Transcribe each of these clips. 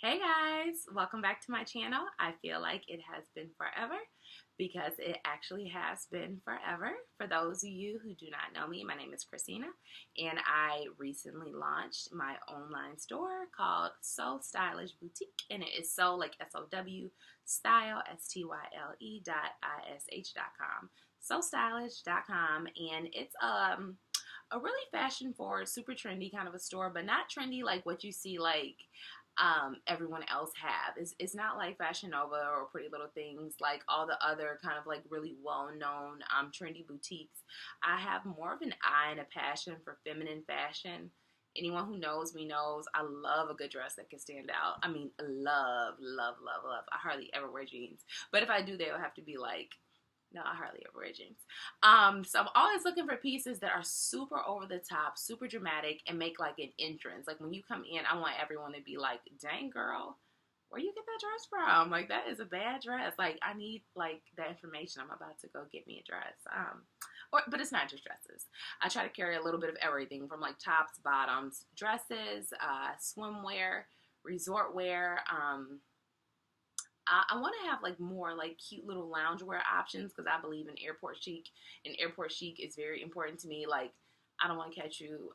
Hey guys, welcome back to my channel. I feel like it has been forever because it actually has been forever. For those of you who do not know me, my name is Christina and I recently launched my online store called So Stylish Boutique, and it is so like SOW style STYLE.ISH.com. SoStylish.com, and it's a really fashion forward, super trendy kind of a store, but not trendy like what you see like everyone else have. It's not like Fashion Nova or Pretty Little Things, like all the other kind of like really well-known trendy boutiques. I have more of an eye and a passion for feminine fashion. Anyone who knows me knows I love a good dress that can stand out. I mean, love, love, love, love. I hardly ever wear jeans, but if I do, they'll have to be like, no, I hardly ever wear jeans. So I'm always looking for pieces that are super over the top, super dramatic, and make like an entrance. Like when you come in, I want everyone to be like, dang girl, where you get that dress from? Like that is a bad dress. Like I need like that information. I'm about to go get me a dress. But it's not just dresses. I try to carry a little bit of everything from like tops, bottoms, dresses, swimwear, resort wear, I want to have like more like cute little loungewear options because I believe in airport chic, and airport chic is very important to me. Like I don't want to catch you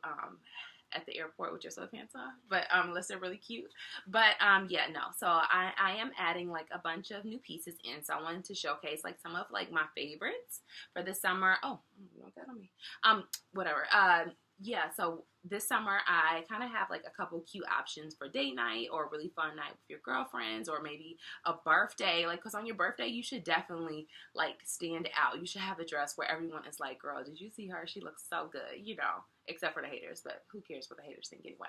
at the airport with your sweatpants on, but unless they're really cute. But yeah, no. So I am adding like a bunch of new pieces in. So I wanted to showcase like some of like my favorites for this summer. Oh, you want that on me? Whatever. Yeah, so this summer I kind of have like a couple cute options for date night or a really fun night with your girlfriends, or maybe a birthday. Like, because on your birthday you should definitely like stand out. You should have a dress where everyone is like, girl, did you see her? She looks so good, you know, except for the haters, but who cares what the haters think anyway.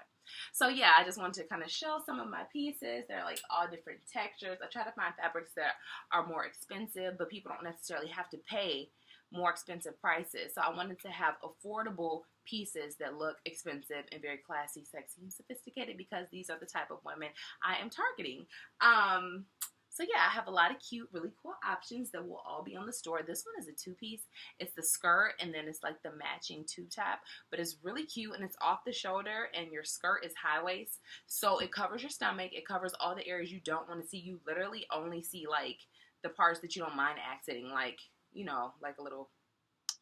So yeah, I just wanted to kind of show some of my pieces. They're like all different textures. I try to find fabrics that are more expensive, but people don't necessarily have to pay more expensive prices. So I wanted to have affordable pieces that look expensive and very classy, sexy, and sophisticated, because these are the type of women I am targeting. So yeah, I have a lot of cute, really cool options that will all be on the store. This one is a two-piece. It's the skirt and then it's like the matching two-top, but it's really cute and it's off the shoulder, and your skirt is high waist. So it covers your stomach. It covers all the areas you don't want to see. You literally only see like the parts that you don't mind accenting, like, you know, like a little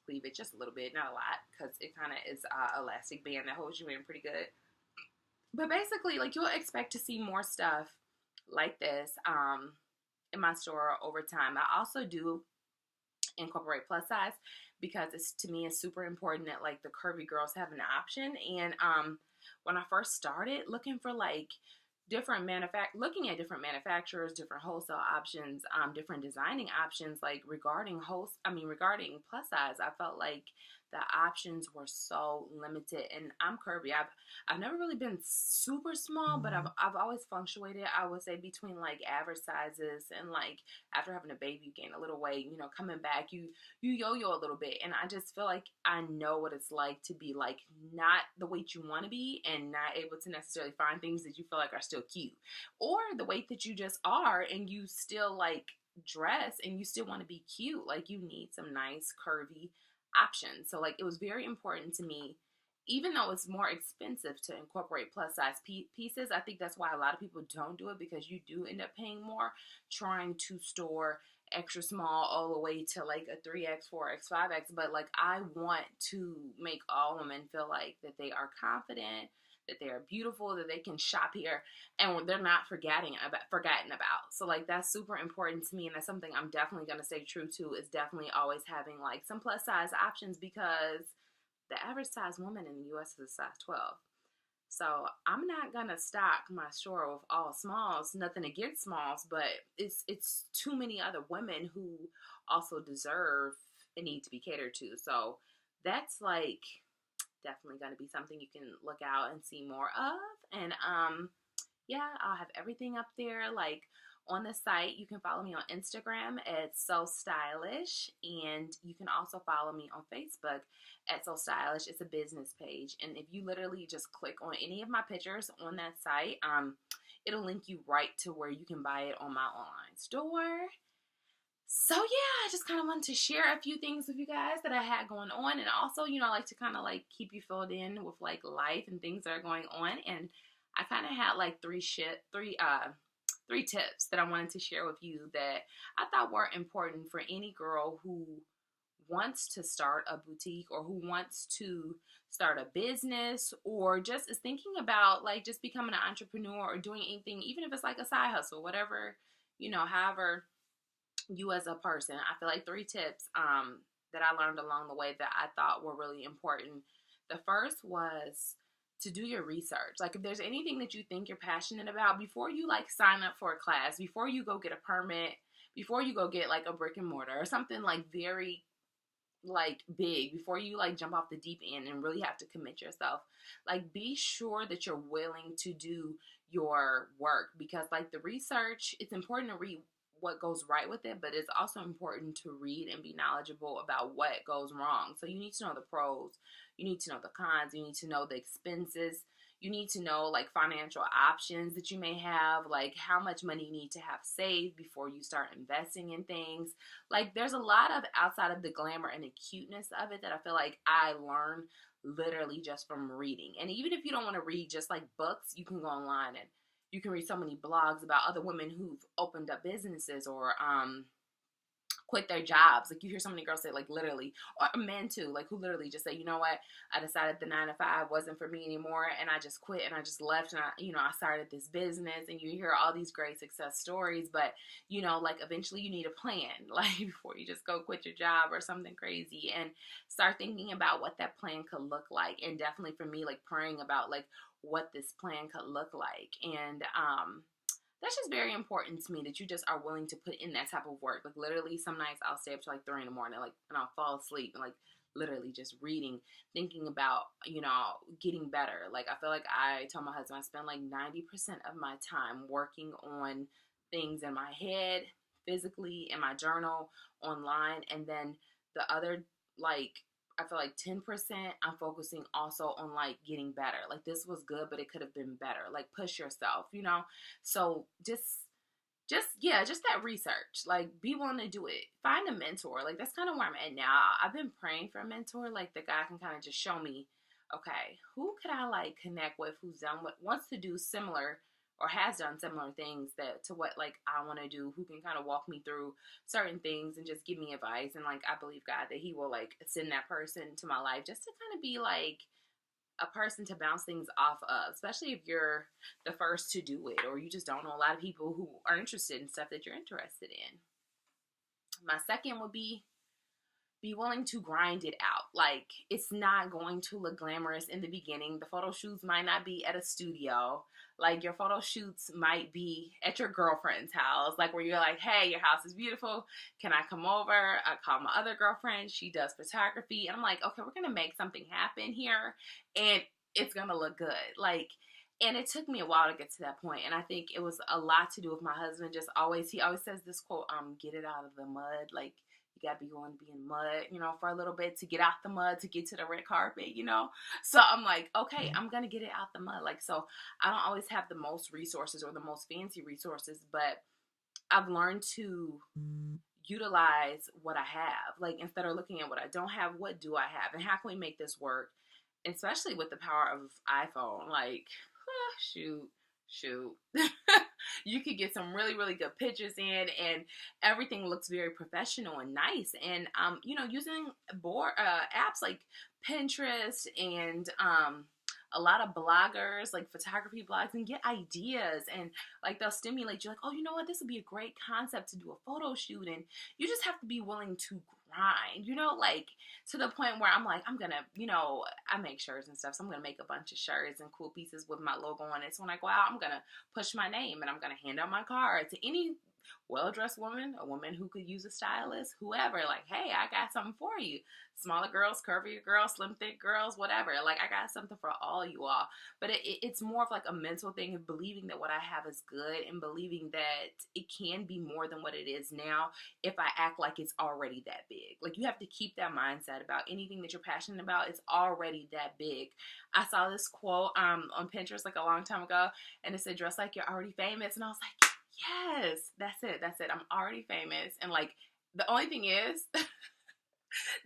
cleavage, just a little bit, not a lot, because it kind of is elastic band that holds you in pretty good. But basically, like, you'll expect to see more stuff like this in my store over time. I also do incorporate plus size because it's, to me, it's super important that like the curvy girls have an option. And when I first started looking for like looking at different manufacturers, different wholesale options, different designing options, like regarding regarding plus size, I felt like the options were so limited. And I'm curvy. I've never really been super small, but I've always fluctuated, I would say, between like average sizes, and like after having a baby you gain a little weight, you know, coming back you yo-yo a little bit. And I just feel like I know what it's like to be like not the weight you want to be and not able to necessarily find things that you feel like are still cute, or the weight that you just are and you still like dress and you still want to be cute. Like you need some nice curvy options. So like it was very important to me, even though it's more expensive to incorporate plus size pieces. I think that's why a lot of people don't do it, because you do end up paying more trying to store extra small all the way to like a 3X, 4X, 5X. But like I want to make all women feel like that they are confident, that they are beautiful, that they can shop here and they're not forgotten about. So like that's super important to me, and that's something I'm definitely going to stay true to, is definitely always having like some plus size options, because the average size woman in the US is a size 12. So I'm not gonna stock my store with all smalls. Nothing against smalls, but it's too many other women who also deserve and need to be catered to. So that's like definitely gonna be something you can look out and see more of. And yeah, I'll have everything up there. Like on the site, you can follow me on Instagram at So Stylish, and you can also follow me on Facebook at So Stylish. It's a business page, and if you literally just click on any of my pictures on that site, it'll link you right to where you can buy it on my online store. So yeah, I just kind of wanted to share a few things with you guys that I had going on, and also, you know, I like to kind of like keep you filled in with like life and things that are going on. And I kind of had like three tips that I wanted to share with you that I thought were important for any girl who wants to start a boutique or who wants to start a business or just is thinking about like just becoming an entrepreneur or doing anything, even if it's like a side hustle, whatever, however you as a person. I feel like three tips that I learned along the way that I thought were really important. The first was to do your research. Like if there's anything that you think you're passionate about, before you like sign up for a class, before you go get a permit, before you go get like a brick and mortar or something like very like big, before you like jump off the deep end and really have to commit yourself, like be sure that you're willing to do your work, because like the research, it's important to read what goes right with it, but it's also important to read and be knowledgeable about what goes wrong. So you need to know the pros, you need to know the cons, you need to know the expenses, you need to know like financial options that you may have, like how much money you need to have saved before you start investing in things. Like there's a lot of outside of the glamour and the cuteness of it that I feel like I learned literally just from reading. And even if you don't want to read just like books, you can go online and you can read so many blogs about other women who've opened up businesses or quit their jobs. Like you hear so many girls say like literally, or men too, like who literally just say, you know what, I decided the 9 to 5 wasn't for me anymore and I just quit and I just left and I started this business. And you hear all these great success stories, but like eventually you need a plan, like before you just go quit your job or something crazy, and start thinking about what that plan could look like. And definitely for me, like praying about like what this plan could look like. And that's just very important to me, that you just are willing to put in that type of work. Like literally some nights I'll stay up to like 3 in the morning, like, and I'll fall asleep and like literally just reading, thinking about, getting better. Like I feel like I told my husband I spend like 90% of my time working on things in my head, physically, in my journal, online, and then the other like I feel like 10% I'm focusing also on like getting better. Like this was good, but it could have been better. Like push yourself, So just that research. Like be willing to do it. Find a mentor. Like that's kind of where I'm at now. I've been praying for a mentor. Like the guy can kind of just show me, okay, who could I like connect with who's done what wants to do similar or has done similar things that to what like I want to do, who can kind of walk me through certain things and just give me advice. And like I believe God that he will like send that person to my life just to kind of be like a person to bounce things off of, especially if you're the first to do it or you just don't know a lot of people who are interested in stuff that you're interested in. My second would be willing to grind it out. Like it's not going to look glamorous in the beginning. The photo shoots might not be at a studio. Like your photo shoots might be at your girlfriend's house, like where you're like, hey, your house is beautiful, can I come over? I call my other girlfriend, she does photography, and I'm like, okay, we're gonna make something happen here and it's gonna look good. Like, and it took me a while to get to that point, and I think it was a lot to do with my husband. He always says this quote, get it out of the mud. Like you gotta be willing to be in mud, for a little bit to get out the mud, to get to the red carpet. So I'm like, okay, I'm gonna get it out the mud. Like, so I don't always have the most resources or the most fancy resources, but I've learned to utilize what I have. Like, instead of looking at what I don't have, what do I have? And how can we make this work? Especially with the power of iPhone. Like, shoot. You could get some really, really good pictures in, and everything looks very professional and nice. And using apps like Pinterest and a lot of bloggers, like photography blogs, and get ideas, and like they'll stimulate you, like, oh, you know what, this would be a great concept to do a photo shoot. And you just have to be willing to grind, like to the point where I'm like, I'm gonna, I make shirts and stuff, so I'm gonna make a bunch of shirts and cool pieces with my logo on it. So when I go out, I'm gonna push my name and I'm gonna hand out my card to any well-dressed woman, a woman who could use a stylist, whoever, like, hey, I got something for you. Smaller girls, curvier girls, slim, thick girls, whatever. Like, I got something for all you all. But it's more of like a mental thing of believing that what I have is good, and believing that it can be more than what it is now if I act like it's already that big. Like, you have to keep that mindset about anything that you're passionate about. It's already that big. I saw this quote on Pinterest like a long time ago, and it said, dress like you're already famous. And I was like, yes, that's it. I'm already famous. And like, the only thing is,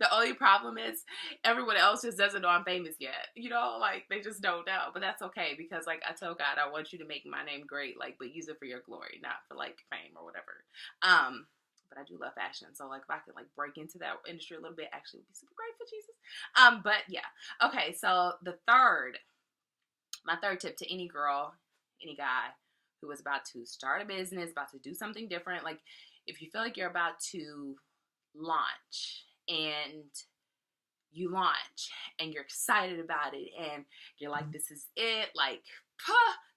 The only problem is everyone else just doesn't know I'm famous yet. You know, like they just don't know. But that's okay because like I told God, I want you to make my name great, like, but use it for your glory, not for like fame or whatever. But I do love fashion. So like if I could like break into that industry a little bit, actually would be super great for Jesus. But yeah. Okay, so my third tip to any girl, any guy who is about to start a business, about to do something different, like if you feel like you're about to launch and you launch and you're excited about it and you're like, this is it, like,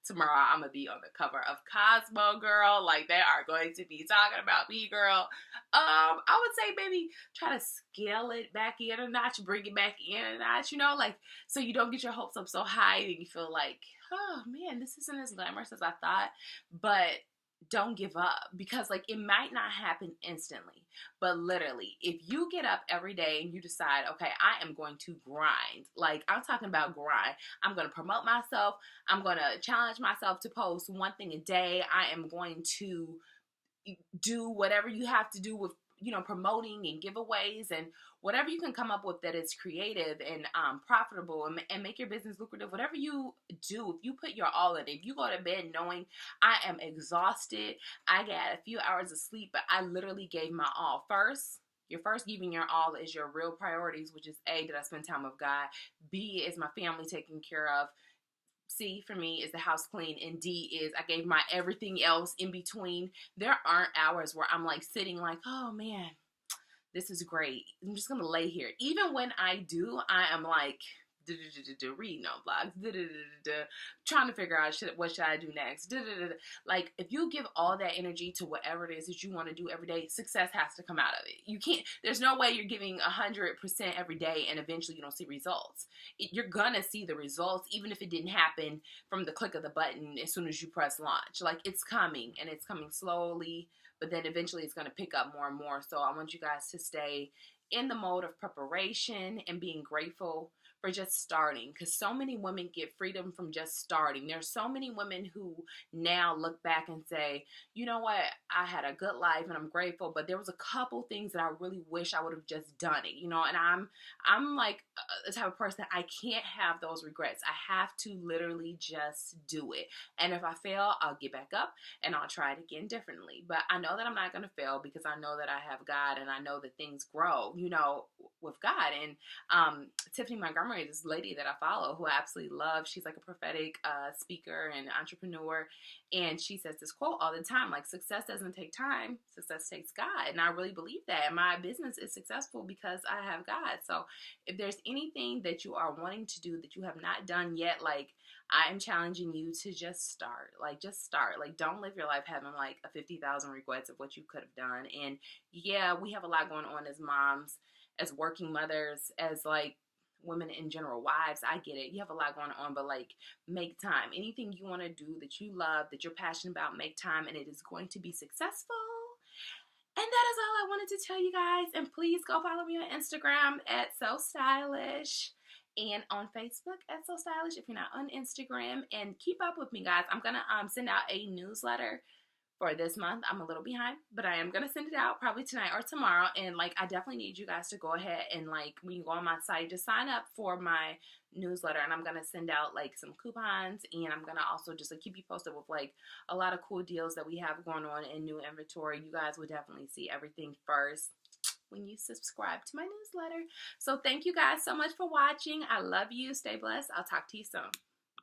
tomorrow I'm gonna be on the cover of Cosmo, girl. Like they are going to be talking about me, girl. I would say maybe try to scale it back in a notch, bring it back in a notch, you know, like so you don't get your hopes up so high and you feel like, oh man, this isn't as glamorous as I thought. But don't give up because like it might not happen instantly, but literally if you get up every day and you decide, okay, I am going to grind, like I'm talking about grind, I'm going to promote myself, I'm going to challenge myself to post one thing a day, I am going to do whatever you have to do with, you know, promoting and giveaways and whatever you can come up with that is creative and profitable and make your business lucrative. Whatever you do, if you put your all in, if you go to bed knowing I am exhausted, I got a few hours of sleep, but I literally gave my all. Your first giving your all is your real priorities, which is A, did I spend time with God? B, is my family taken care of? C for me is the house clean, and D is I gave my everything else in between. There aren't hours where I'm like sitting like, oh man, this is great. I'm just gonna lay here. Even when I do, I am like reading on blogs, trying to figure out what should I do next. Like if you give all that energy to whatever it is that you want to do every day, success has to come out of it. You can't. There's no way you're giving 100% every day and eventually you don't see results. You're gonna see the results even if it didn't happen from the click of the button as soon as you press launch. Like it's coming and it's coming slowly, but then eventually it's going to pick up more and more. So I want you guys to stay in the mode of preparation and being grateful for just starting, because so many women get freedom from just starting. There's so many women who now look back and say, you know what, I had a good life and I'm grateful, but there was a couple things that I really wish I would have just done it, you know. And I'm like the type of person, I can't have those regrets. I have to literally just do it, and if I fail, I'll get back up and I'll try it again differently. But I know that I'm not going to fail because I know that I have God and I know that things grow, you know, with God. And Tiffany Montgomery is this lady that I follow who I absolutely love. She's like a prophetic speaker and entrepreneur. And she says this quote all the time, like, success doesn't take time, success takes God. And I really believe that. My business is successful because I have God. So if there's anything that you are wanting to do that you have not done yet, like, I am challenging you to just start. Like, just start. Like, don't live your life having like a 50,000 regrets of what you could have done. And yeah, we have a lot going on as moms, as working mothers, as like women in general, wives. I get it. You have a lot going on, but like, make time. Anything you want to do that you love, that you're passionate about, make time, and it is going to be successful. And that is all I wanted to tell you guys. And please go follow me on Instagram at So Stylish and on Facebook at So Stylish if you're not on Instagram. And keep up with me, guys. I'm going to send out a newsletter for this month. I'm a little behind, but I am going to send it out probably tonight or tomorrow. And like, I definitely need you guys to go ahead and like, when you go on my site, just sign up for my newsletter, and I'm going to send out like some coupons, and I'm going to also just like keep you posted with like a lot of cool deals that we have going on in new inventory. You guys will definitely see everything first when you subscribe to my newsletter. So thank you guys so much for watching. I love you. Stay blessed. I'll talk to you soon.